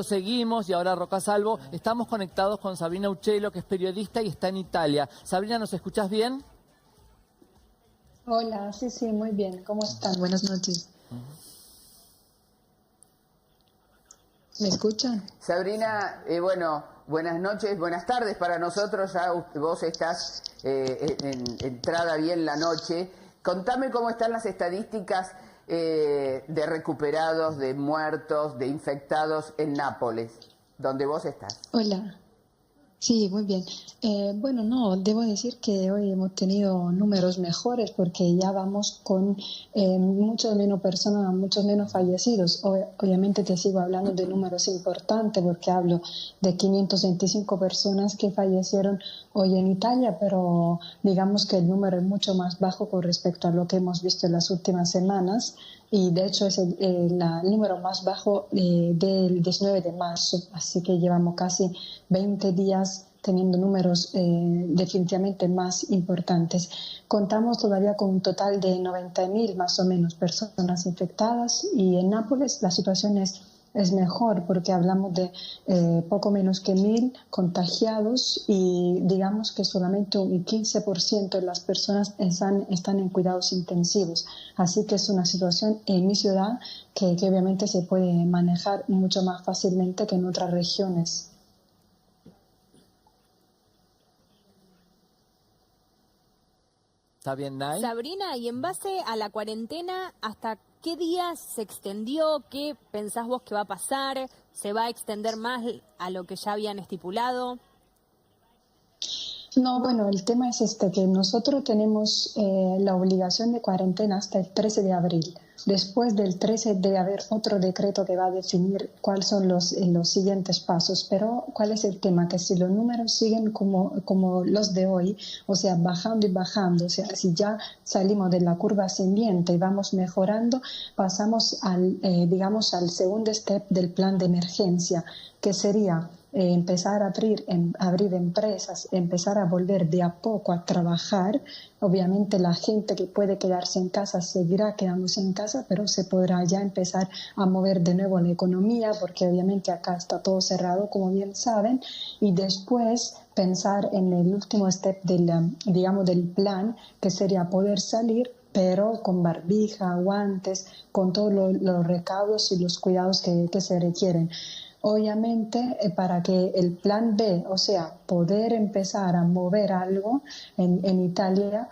Seguimos y ahora Rocasalvo, estamos conectados con Sabrina Uccello, que es periodista y está en Italia. Sabrina, ¿nos escuchás bien? Hola, sí, muy bien. ¿Cómo están? Buenas noches. ¿Me escuchan? Sabrina, bueno, buenas noches, buenas tardes para nosotros. Ya vos estás entrada bien la noche. Contame cómo están las estadísticas de recuperados, de muertos, de infectados en Nápoles, donde vos estás. Hola. Sí, muy bien. Bueno, no, debo decir que hoy hemos tenido números mejores porque ya vamos con muchos menos personas, muchos menos fallecidos. Obviamente te sigo hablando de números importantes porque hablo de 525 personas que fallecieron hoy en Italia, pero digamos que el número es mucho más bajo con respecto a lo que hemos visto en las últimas semanas. Y de hecho es el número más bajo del 19 de marzo, así que llevamos casi 20 días teniendo números definitivamente más importantes. Contamos todavía con un total de 90.000 más o menos personas infectadas y en Nápoles la situación es mejor porque hablamos de poco menos que 1.000 contagiados y digamos que solamente un 15% de las personas están en cuidados intensivos. Así que es una situación en mi ciudad que obviamente se puede manejar mucho más fácilmente que en otras regiones. ¿Está bien, Nay? Sabrina, y en base a la cuarentena, ¿hasta qué días se extendió? ¿Qué pensás vos que va a pasar? ¿Se va a extender más a lo que ya habían estipulado? No, bueno, el tema es que nosotros tenemos la obligación de cuarentena hasta el 13 de abril. Después del 13 debe haber otro decreto que va a definir cuáles son los siguientes pasos. Pero, ¿cuál es el tema? Que si los números siguen como los de hoy, o sea, bajando y bajando, o sea, si ya salimos de la curva ascendiente y vamos mejorando, pasamos digamos, al segundo step del plan de emergencia, que sería empezar a abrir empresas, empezar a volver de a poco a trabajar. Obviamente la gente que puede quedarse en casa seguirá quedándose en casa, pero se podrá ya empezar a mover de nuevo la economía, porque obviamente acá está todo cerrado, como bien saben, y después pensar en el último step del plan, que sería poder salir, pero con barbija, guantes, con todos los recaudos y los cuidados que se requieren. Obviamente, para que el plan B, o sea, poder empezar a mover algo en Italia,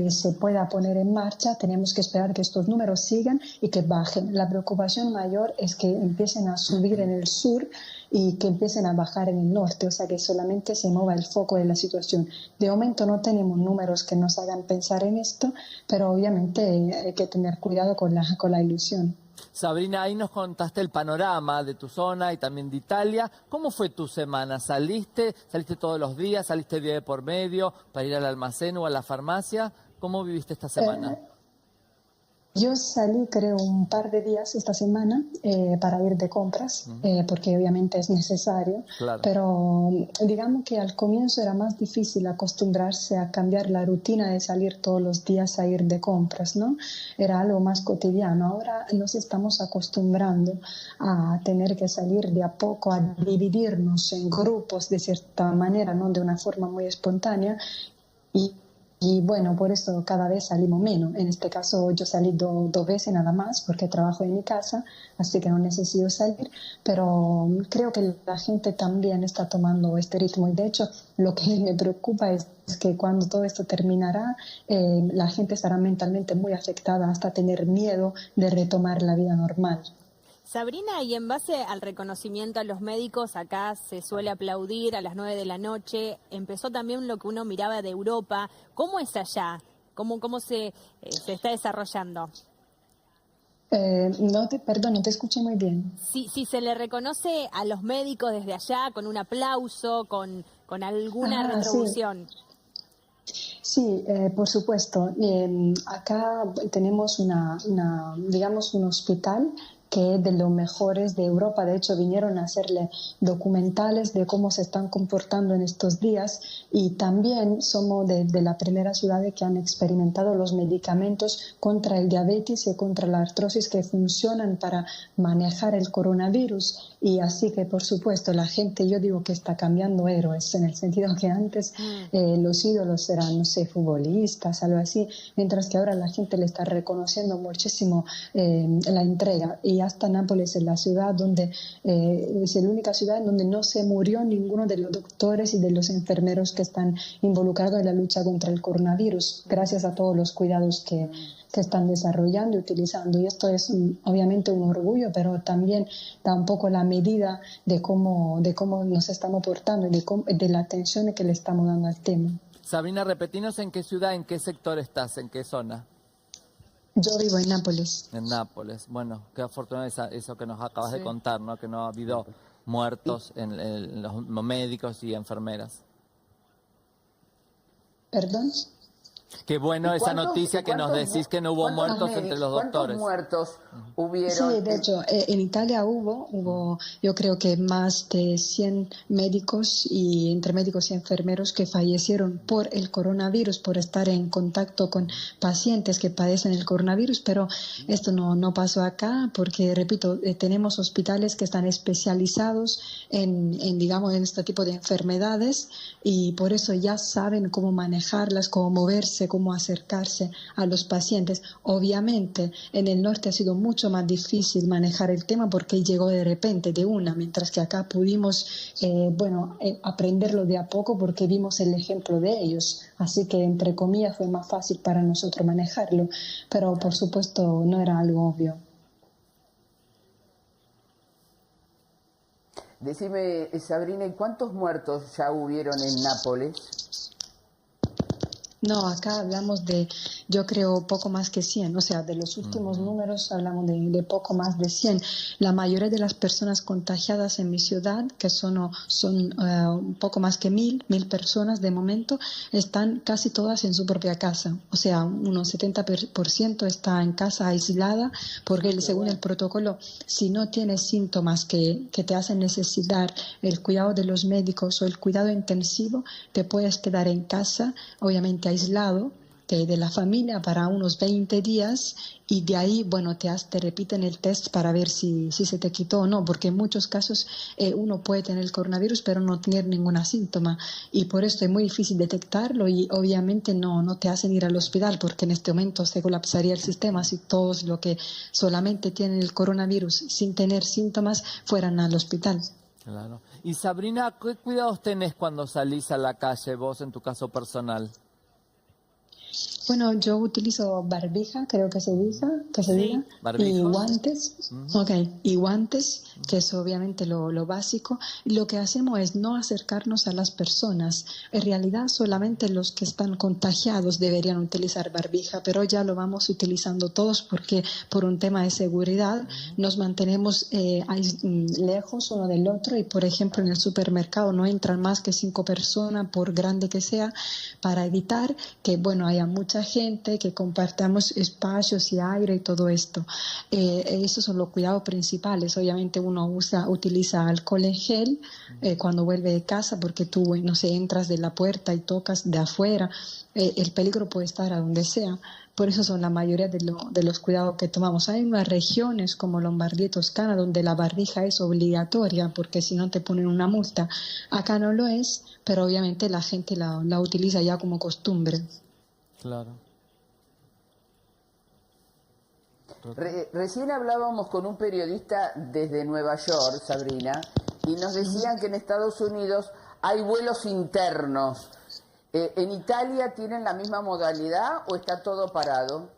se pueda poner en marcha, tenemos que esperar que estos números sigan y que bajen. La preocupación mayor es que empiecen a subir en el sur y que empiecen a bajar en el norte, o sea, que solamente se mueva el foco de la situación. De momento no tenemos números que nos hagan pensar en esto, pero obviamente hay que tener cuidado con la ilusión. Sabrina, ahí nos contaste el panorama de tu zona y también de Italia. ¿Cómo fue tu semana? ¿Saliste todos los días? ¿Saliste día de por medio para ir al almacén o a la farmacia? ¿Cómo viviste esta semana? Yo salí, creo, un par de días esta semana para ir de compras, porque obviamente es necesario, Claro. Pero digamos que al comienzo era más difícil acostumbrarse a cambiar la rutina de salir todos los días a ir de compras, ¿no? Era algo más cotidiano. Ahora nos estamos acostumbrando a tener que salir de a poco, a dividirnos en grupos de cierta manera, ¿no? De una forma muy espontánea y bueno, por eso cada vez salimos menos. En este caso yo salí dos veces nada más porque trabajo en mi casa, así que no necesito salir, pero creo que la gente también está tomando este ritmo y de hecho lo que me preocupa es que cuando todo esto terminará, la gente estará mentalmente muy afectada hasta tener miedo de retomar la vida normal. Sabrina, y en base al reconocimiento a los médicos, acá se suele aplaudir a las 9 de la noche. Empezó también lo que uno miraba de Europa. ¿Cómo es allá? ¿Cómo se está desarrollando? Perdón, no te escuché muy bien. Si se le reconoce a los médicos desde allá con un aplauso, con alguna retribución. Sí, por supuesto. Acá tenemos digamos, un hospital que es de los mejores de Europa. De hecho, vinieron a hacerle documentales de cómo se están comportando en estos días y también somos de la primera ciudad que han experimentado los medicamentos contra el diabetes y contra la artrosis que funcionan para manejar el coronavirus. Y así que, por supuesto, la gente, yo digo que está cambiando héroes, en el sentido que antes los ídolos eran, no sé, futbolistas, algo así, mientras que ahora la gente le está reconociendo muchísimo la entrega. Y hasta Nápoles es la ciudad donde, es la única ciudad en donde no se murió ninguno de los doctores y de los enfermeros que están involucrados en la lucha contra el coronavirus, gracias a todos los cuidados que están desarrollando y utilizando. Y esto es obviamente un orgullo, pero también da un poco la medida de cómo nos estamos portando y de la atención que le estamos dando al tema. Sabrina, repetinos en qué ciudad, en qué sector estás, en qué zona. Yo vivo en Nápoles. En Nápoles. Bueno, qué afortunado eso que nos acabas de contar, ¿no? Que no ha habido muertos en los médicos y enfermeras. ¿Perdón? Qué bueno esa noticia que nos decís que no hubo muertos entre los doctores. ¿Cuántos muertos hubieron? Sí, de hecho, en Italia hubo, yo creo que más de 100 médicos y entre médicos y enfermeros que fallecieron por el coronavirus, por estar en contacto con pacientes que padecen el coronavirus, pero esto no pasó acá porque, repito, tenemos hospitales que están especializados digamos, en este tipo de enfermedades y por eso ya saben cómo manejarlas, cómo moverse, cómo acercarse a los pacientes. Obviamente, en el norte ha sido mucho más difícil manejar el tema porque llegó de repente, de una, mientras que acá pudimos, aprenderlo de a poco porque vimos el ejemplo de ellos. Así que, entre comillas, fue más fácil para nosotros manejarlo, pero por supuesto no era algo obvio. Decime, Sabrina, ¿y cuántos muertos ya hubieron en Nápoles? No, acá hablamos de, yo creo, poco más que 100. O sea, de los últimos números hablamos de poco más de 100. La mayoría de las personas contagiadas en mi ciudad, que son un poco más que 1.000 personas de momento, están casi todas en su propia casa. O sea, unos 70% está en casa aislada, porque según el protocolo, si no tienes síntomas que te hacen necesitar el cuidado de los médicos o el cuidado intensivo, te puedes quedar en casa, obviamente aislado de la familia para unos 20 días y de ahí, bueno, te repiten el test para ver si se te quitó o no, porque en muchos casos uno puede tener el coronavirus pero no tener ningún síntoma y por eso es muy difícil detectarlo y obviamente no te hacen ir al hospital porque en este momento se colapsaría el sistema si todos los que solamente tienen el coronavirus sin tener síntomas fueran al hospital. Claro. Y Sabrina, ¿qué cuidados tenés cuando salís a la calle, vos en tu caso personal? Bueno, yo utilizo barbija, creo que se diga, y guantes, y guantes, que es obviamente lo básico. Lo que hacemos es no acercarnos a las personas. En realidad solamente los que están contagiados deberían utilizar barbija, pero ya lo vamos utilizando todos porque por un tema de seguridad nos mantenemos lejos uno del otro y, por ejemplo, en el supermercado no entran más que 5 personas, por grande que sea, para evitar que, bueno, haya mucha gente, que compartamos espacios y aire y todo esto. Esos son los cuidados principales. Obviamente uno utiliza alcohol en gel cuando vuelve de casa porque tú, no sé, entras de la puerta y tocas de afuera. El peligro puede estar a donde sea. Por eso son la mayoría de los cuidados que tomamos. Hay unas regiones como Lombardía y Toscana donde la barbija es obligatoria porque si no te ponen una multa. Acá no lo es, pero obviamente la gente la utiliza ya como costumbre. Claro. Recién hablábamos con un periodista desde Nueva York, Sabrina, y nos decían que en Estados Unidos hay vuelos internos. ¿En Italia tienen la misma modalidad o está todo parado?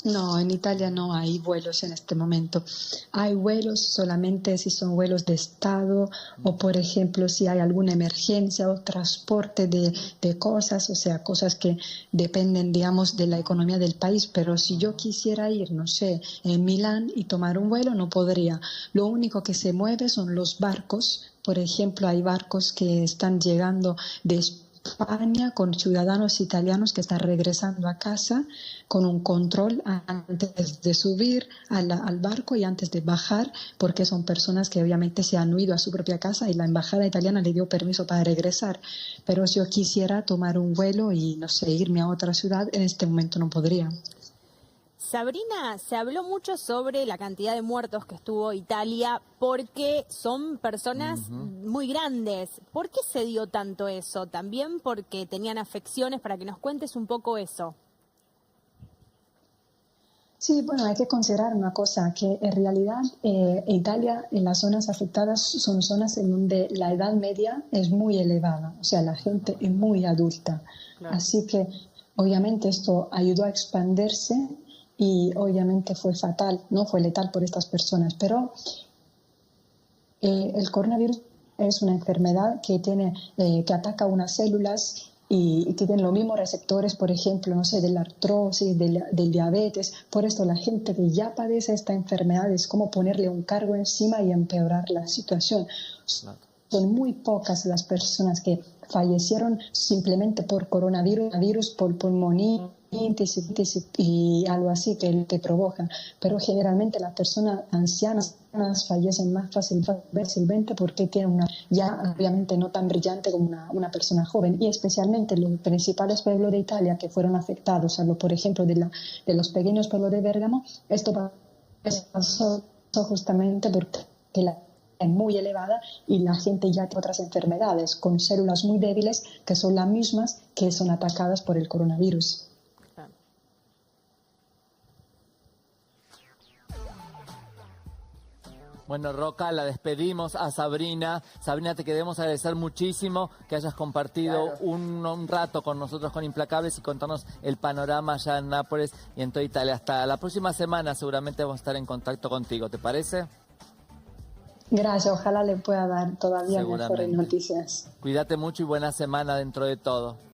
No, en Italia no hay vuelos en este momento. Hay vuelos solamente si son vuelos de Estado o, por ejemplo, si hay alguna emergencia o transporte de cosas, o sea, cosas que dependen, digamos, de la economía del país. Pero si yo quisiera ir, no sé, en Milán y tomar un vuelo, no podría. Lo único que se mueve son los barcos. Por ejemplo, hay barcos que están llegando de España con ciudadanos italianos que están regresando a casa con un control antes de subir al barco y antes de bajar, porque son personas que obviamente se han huido a su propia casa y la embajada italiana le dio permiso para regresar. Pero si yo quisiera tomar un vuelo y, no sé, irme a otra ciudad, en este momento no podría. Sabrina, se habló mucho sobre la cantidad de muertos que estuvo Italia porque son personas muy grandes. ¿Por qué se dio tanto eso? También porque tenían afecciones, para que nos cuentes un poco eso. Sí, bueno, hay que considerar una cosa, que en realidad Italia, en las zonas afectadas, son zonas en donde la edad media es muy elevada, o sea, la gente es muy adulta. Claro. Así que, obviamente, esto ayudó a expandirse y obviamente fue fatal, no fue letal por estas personas, pero el coronavirus es una enfermedad que que ataca unas células y que tienen los mismos receptores, por ejemplo, no sé, de la artrosis, del diabetes. Por esto la gente que ya padece esta enfermedad es como ponerle un cargo encima y empeorar la situación. Son muy pocas las personas que fallecieron simplemente por coronavirus, por pulmonía y algo así que te provocan, pero generalmente las personas ancianas fallecen más fácilmente porque tienen una ya obviamente no tan brillante como una persona joven, y especialmente los principales pueblos de Italia que fueron afectados, por ejemplo de los pequeños pueblos de Bérgamo. Esto pasó justamente porque la es muy elevada y la gente ya tiene otras enfermedades con células muy débiles que son las mismas que son atacadas por el coronavirus. Bueno, Roca, la despedimos a Sabrina. Sabrina, te queremos agradecer muchísimo que hayas compartido un rato con nosotros, con Implacables, y contarnos el panorama allá en Nápoles y en toda Italia. Hasta la próxima semana seguramente vamos a estar en contacto contigo, ¿te parece? Gracias, ojalá le pueda dar todavía mejores noticias. Cuídate mucho y buena semana dentro de todo.